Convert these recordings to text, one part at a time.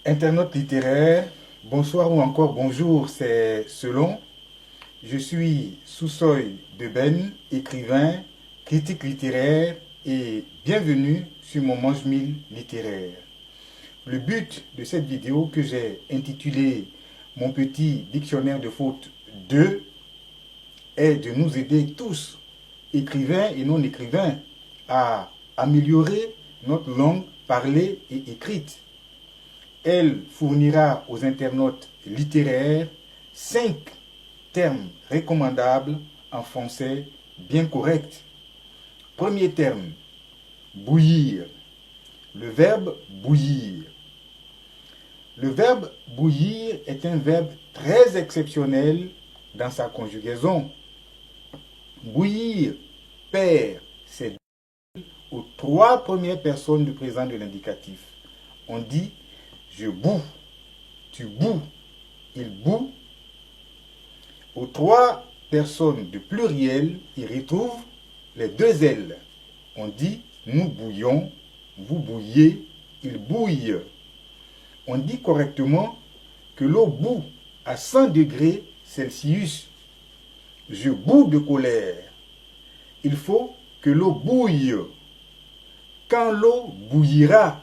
Internaute littéraire, bonsoir ou encore bonjour, c'est selon. Je suis Soussoy Deben, écrivain, critique littéraire et bienvenue sur mon Mange-Mille littéraire. Le but de cette vidéo que j'ai intitulée Mon petit dictionnaire de fautes 2 est de nous aider tous, écrivains et non écrivains, à améliorer notre langue parlée et écrite. Elle fournira aux internautes littéraires 5 termes recommandables en français bien correct. Premier terme, bouillir. Le verbe bouillir. Le verbe bouillir est un verbe très exceptionnel dans sa conjugaison. Bouillir perd ses aux 3 premières personnes du présent de l'indicatif. On dit je boue, tu boues, il boue. Aux 3 personnes du pluriel, il retrouve les 2 L. On dit nous bouillons, vous bouillez, il bouille. On dit correctement que l'eau bout à 100 degrés Celsius. Je boue de colère. Il faut que l'eau bouille. Quand l'eau bouillira,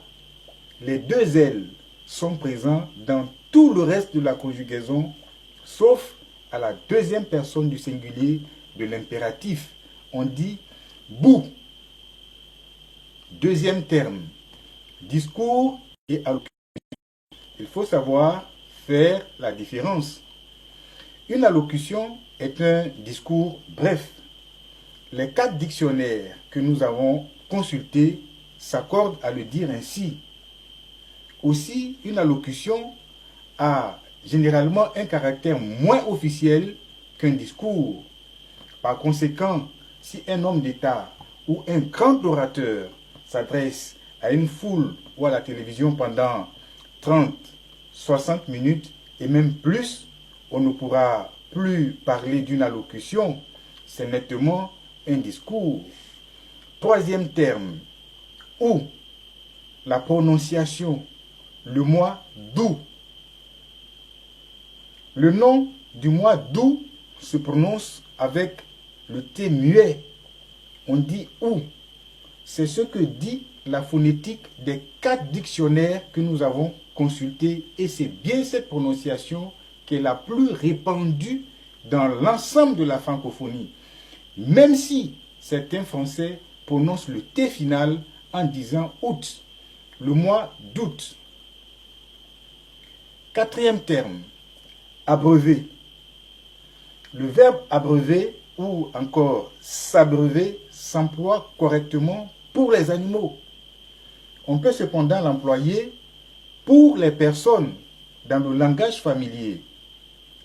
les 2 L sont présents dans tout le reste de la conjugaison, sauf à la 2e personne du singulier de l'impératif. On dit bout. Deuxième terme, discours et allocution. Il faut savoir faire la différence. Une allocution est un discours bref. Les 4 dictionnaires que nous avons consultés s'accordent à le dire ainsi. Aussi, une allocution a généralement un caractère moins officiel qu'un discours. Par conséquent, si un homme d'État ou un grand orateur s'adresse à une foule ou à la télévision pendant 30, 60 minutes et même plus, on ne pourra plus parler d'une allocution, c'est nettement un discours. Troisième terme, ou la prononciation, le mois d'août. Le nom du mois d'août se prononce avec le T muet. On dit ou. C'est ce que dit la phonétique des 4 dictionnaires que nous avons consultés. Et c'est bien cette prononciation qui est la plus répandue dans l'ensemble de la francophonie. Même si certains Français prononcent le T final en disant août, le mois d'août. 4e terme, abreuver. Le verbe abreuver ou encore s'abreuver s'emploie correctement pour les animaux. On peut cependant l'employer pour les personnes dans le langage familier.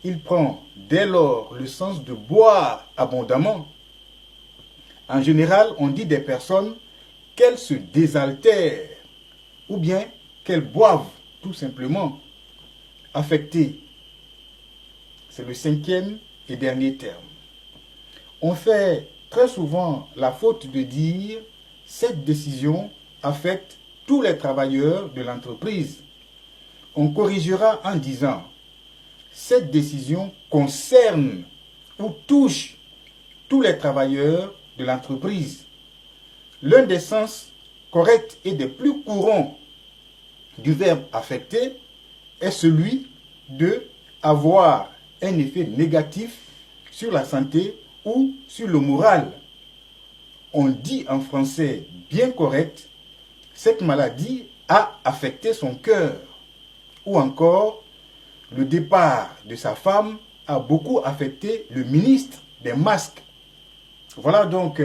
Il prend dès lors le sens de boire abondamment. En général, on dit des personnes qu'elles se désaltèrent ou bien qu'elles boivent tout simplement. Affecté, c'est le 5e et dernier terme. On fait très souvent la faute de dire cette décision affecte tous les travailleurs de l'entreprise. On corrigera en disant cette décision concerne ou touche tous les travailleurs de l'entreprise. L'un des sens corrects et des plus courants du verbe affecter est celui de avoir un effet négatif sur la santé ou sur le moral. On dit en français bien correct, cette maladie a affecté son cœur. Ou encore, le départ de sa femme a beaucoup affecté le ministre des masques. Voilà donc,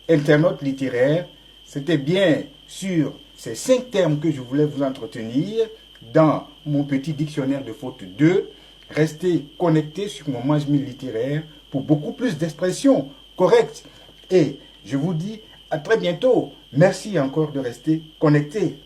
internaute littéraire, c'était bien sur ces 5 termes que je voulais vous entretenir dans mon petit dictionnaire de fautes 2. Restez connectés sur mon Mange-Mille littéraire pour beaucoup plus d'expressions correctes. Et je vous dis à très bientôt. Merci encore de rester connectés.